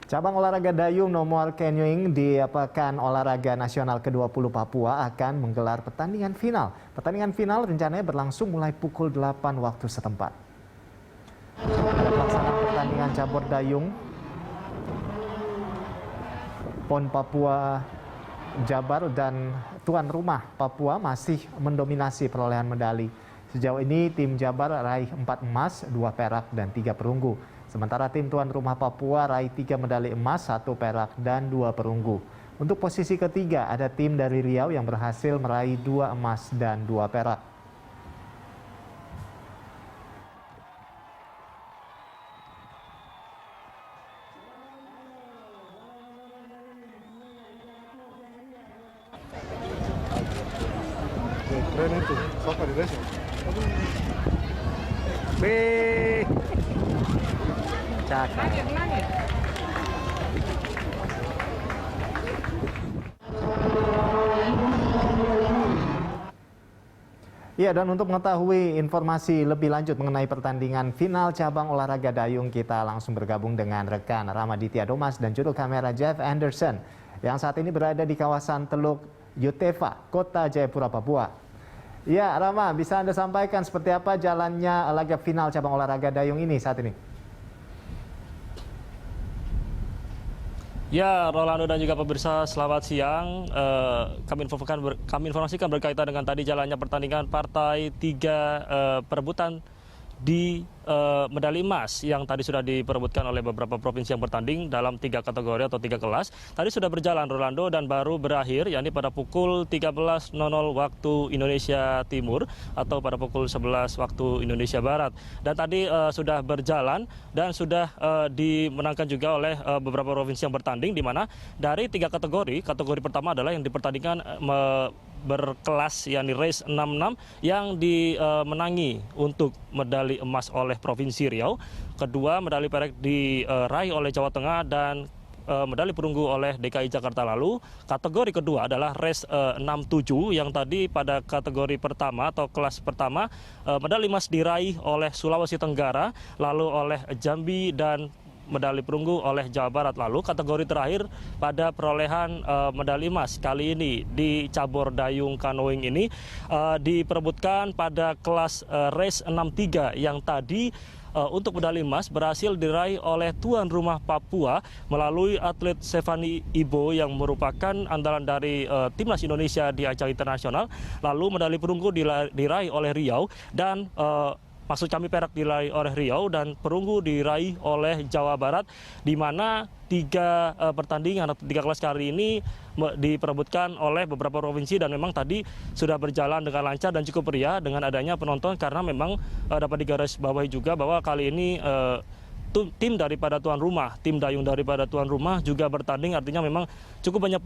Cabang olahraga dayung nomor canoeing di Pekan Olahraga Nasional ke-20 Papua akan menggelar pertandingan final. Pertandingan final rencananya berlangsung mulai pukul 8 waktu setempat. Pelaksanaan pertandingan cabur dayung PON Papua Jabar dan tuan rumah Papua masih mendominasi perolehan medali. Sejauh ini tim Jabar raih 4 emas, 2 perak dan 3 perunggu. Sementara tim tuan rumah Papua raih 3 medali emas, 1 perak dan 2 perunggu. Untuk posisi ketiga ada tim dari Riau yang berhasil meraih 2 emas dan 2 perak. Keren itu, siapa di desa? Cakap. Ya, dan untuk mengetahui informasi lebih lanjut mengenai pertandingan final cabang olahraga dayung, kita langsung bergabung dengan rekan Ramaditya Domas dan juru kamera Jeff Anderson yang saat ini berada di kawasan Teluk Yutefa, Kota Jayapura, Papua. Ya, Rama, bisa Anda sampaikan seperti apa jalannya laga final cabang olahraga dayung ini saat ini? Ya, Rolando dan juga pemirsa, selamat siang. Kami informasikan berkaitan dengan tadi jalannya pertandingan partai 3 perebutan di medali emas yang tadi sudah diperebutkan oleh beberapa provinsi yang bertanding dalam 3 kategori atau 3 kelas. Tadi sudah berjalan, Rolando, dan baru berakhir, yakni pada pukul 13.00 waktu Indonesia Timur atau pada pukul 11 waktu Indonesia Barat. Dan tadi sudah berjalan dan sudah dimenangkan juga oleh beberapa provinsi yang bertanding, di mana dari 3 kategori, kategori pertama adalah yang dipertandingkan berkelas yakni race 66 yang dimenangi untuk medali emas oleh Provinsi Riau. Kedua, medali perak diraih oleh Jawa Tengah dan medali perunggu oleh DKI Jakarta. Lalu kategori kedua adalah race 67 yang tadi pada kategori pertama atau kelas pertama medali emas diraih oleh Sulawesi Tenggara, lalu oleh Jambi dan medali perunggu oleh Jawa Barat. Lalu kategori terakhir pada perolehan medali emas kali ini di cabur dayung canoeing ini diperebutkan pada kelas race 63 yang tadi untuk medali emas berhasil diraih oleh tuan rumah Papua melalui atlet Stefani Ibo yang merupakan andalan dari timnas Indonesia di ajang internasional. Lalu medali perunggu diraih oleh Riau dan maksud kami perak diraih oleh Riau dan perunggu diraih oleh Jawa Barat, di mana 3 pertandingan atau 3 kelas kali ini diperebutkan oleh beberapa provinsi dan memang tadi sudah berjalan dengan lancar dan cukup meriah dengan adanya penonton, karena memang dapat digarisbawahi juga bahwa kali ini tim daripada tuan rumah, tim dayung daripada tuan rumah juga bertanding, artinya memang cukup banyak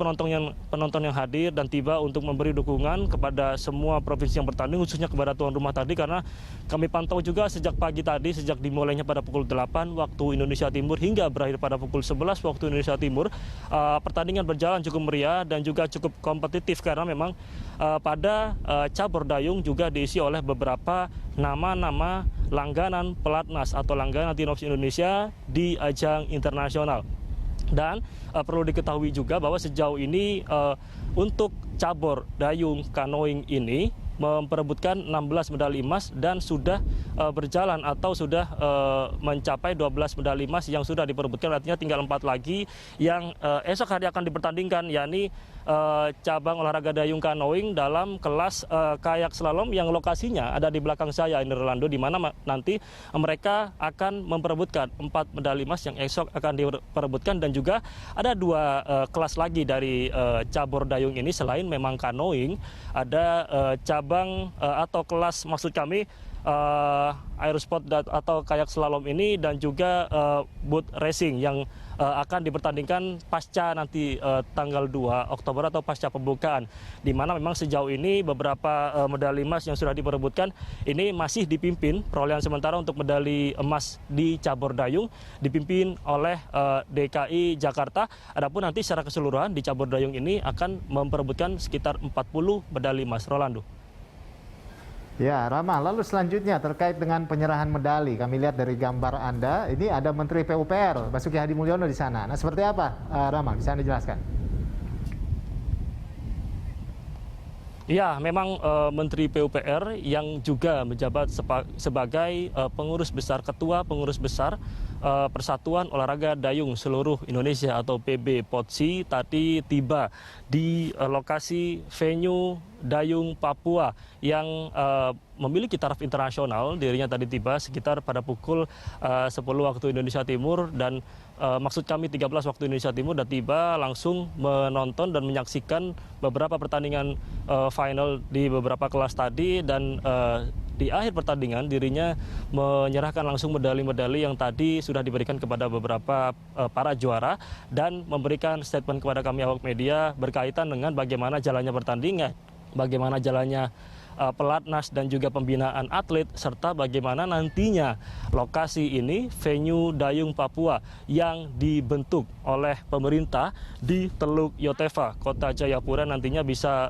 penonton yang hadir dan tiba untuk memberi dukungan kepada semua provinsi yang bertanding, khususnya kepada tuan rumah tadi, karena kami pantau juga sejak pagi tadi, sejak dimulainya pada pukul 8 waktu Indonesia Timur hingga berakhir pada pukul 11 waktu Indonesia Timur, pertandingan berjalan cukup meriah dan juga cukup kompetitif, karena memang pada cabur dayung juga diisi oleh beberapa nama-nama langganan pelatnas atau langganan timnas Indonesia di ajang internasional. Dan perlu diketahui juga bahwa sejauh ini untuk cabur dayung canoeing ini memperebutkan 16 medali emas dan sudah berjalan atau sudah mencapai 12 medali emas yang sudah diperebutkan, artinya tinggal 4 lagi yang esok hari akan dipertandingkan, yakni cabang olahraga dayung canoeing dalam kelas kayak slalom yang lokasinya ada di belakang saya ini, Rolando, di mana nanti mereka akan memperebutkan 4 medali emas yang esok akan diperebutkan, dan juga ada 2 kelas lagi dari cabur dayung ini selain memang canoeing, ada cabang atau kelas maksud kami aerosport atau kayak slalom ini, dan juga boat racing yang akan dipertandingkan pasca nanti tanggal 2 Oktober atau pasca pembukaan, di mana memang sejauh ini beberapa medali emas yang sudah diperebutkan ini masih dipimpin perolehan sementara untuk medali emas di cabur dayung dipimpin oleh DKI Jakarta. Adapun nanti secara keseluruhan di cabur dayung ini akan memperebutkan sekitar 40 medali emas, Rolando. Ya, Rama, lalu selanjutnya terkait dengan penyerahan medali, kami lihat dari gambar Anda, ini ada Menteri PUPR, Basuki Hadi Mulyono di sana. Nah, seperti apa, Rama? Bisa Anda jelaskan? Ya, memang Menteri PUPR yang juga menjabat sebagai pengurus besar, ketua pengurus besar Persatuan Olahraga Dayung Seluruh Indonesia atau PB PODSI tadi tiba di lokasi venue Dayung Papua yang memiliki taraf internasional. Dirinya tadi tiba sekitar pada pukul 10 waktu Indonesia Timur dan maksud kami 13 waktu Indonesia Timur dan tiba langsung menonton dan menyaksikan beberapa pertandingan final di beberapa kelas tadi dan di akhir pertandingan dirinya menyerahkan langsung medali-medali yang tadi sudah diberikan kepada beberapa para juara dan memberikan statement kepada kami awak media berkaitan dengan bagaimana jalannya pertandingan, bagaimana jalannya pelatnas dan juga pembinaan atlet serta bagaimana nantinya lokasi ini venue Dayung Papua yang dibentuk oleh pemerintah di Teluk Yotefa, Kota Jayapura nantinya bisa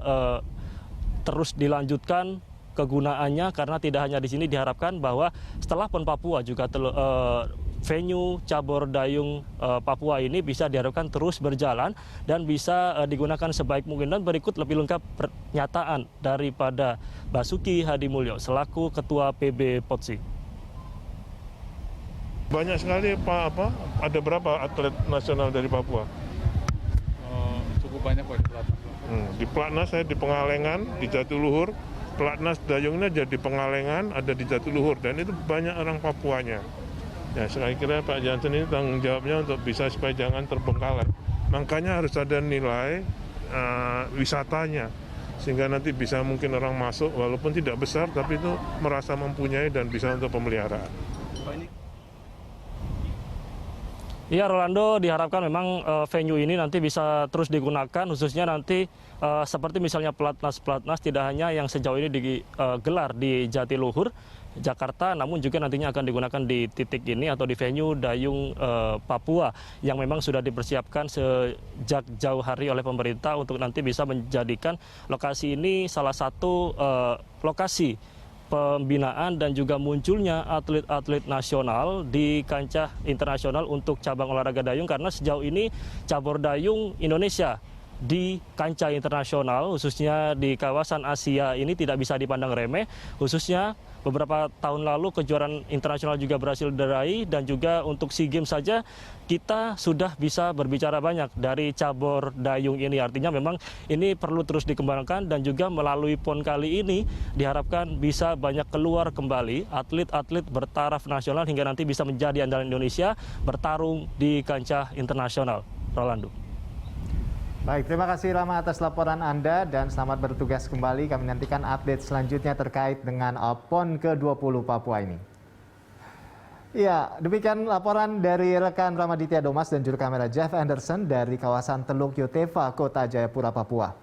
terus dilanjutkan kegunaannya karena tidak hanya di sini diharapkan bahwa setelah PON Papua juga venue cabur dayung Papua ini bisa diharapkan terus berjalan dan bisa digunakan sebaik mungkin. Dan berikut lebih lengkap pernyataan daripada Basuki Hadi Mulyono selaku Ketua PB PODSI. Banyak sekali ada berapa atlet nasional dari Papua? Cukup banyak Pak di Pelatnas. Di Pelatnas saya di Pengalengan, di Jatiluhur. Pelatnas dayungnya jadi Pengalengan, ada di Jatiluhur dan itu banyak orang Papuanya. Ya, saya kira Pak Jansen ini tanggung jawabnya untuk bisa supaya jangan terbengkalai. Makanya harus ada nilai wisatanya sehingga nanti bisa mungkin orang masuk walaupun tidak besar tapi itu merasa mempunyai dan bisa untuk pemeliharaan. Iya, Rolando, diharapkan memang venue ini nanti bisa terus digunakan, khususnya nanti seperti misalnya pelatnas tidak hanya yang sejauh ini digelar di Jatiluhur, Jakarta, namun juga nantinya akan digunakan di titik ini atau di venue Dayung Papua yang memang sudah dipersiapkan sejak jauh hari oleh pemerintah untuk nanti bisa menjadikan lokasi ini salah satu lokasi pembinaan dan juga munculnya atlet-atlet nasional di kancah internasional untuk cabang olahraga dayung karena sejauh ini cabur dayung Indonesia di kancah internasional khususnya di kawasan Asia ini tidak bisa dipandang remeh, khususnya beberapa tahun lalu kejuaraan internasional juga berhasil diraih dan juga untuk SEA Games saja kita sudah bisa berbicara banyak dari cabur dayung ini. Artinya memang ini perlu terus dikembangkan dan juga melalui PON kali ini diharapkan bisa banyak keluar kembali atlet-atlet bertaraf nasional hingga nanti bisa menjadi andalan Indonesia bertarung di kancah internasional. Rolando. Baik, terima kasih Rama atas laporan Anda dan selamat bertugas kembali. Kami nantikan update selanjutnya terkait dengan PON ke-20 Papua ini. Ya, demikian laporan dari rekan Ramaditya Domas dan juru kamera Jeff Anderson dari kawasan Teluk Yotefa, Kota Jayapura, Papua.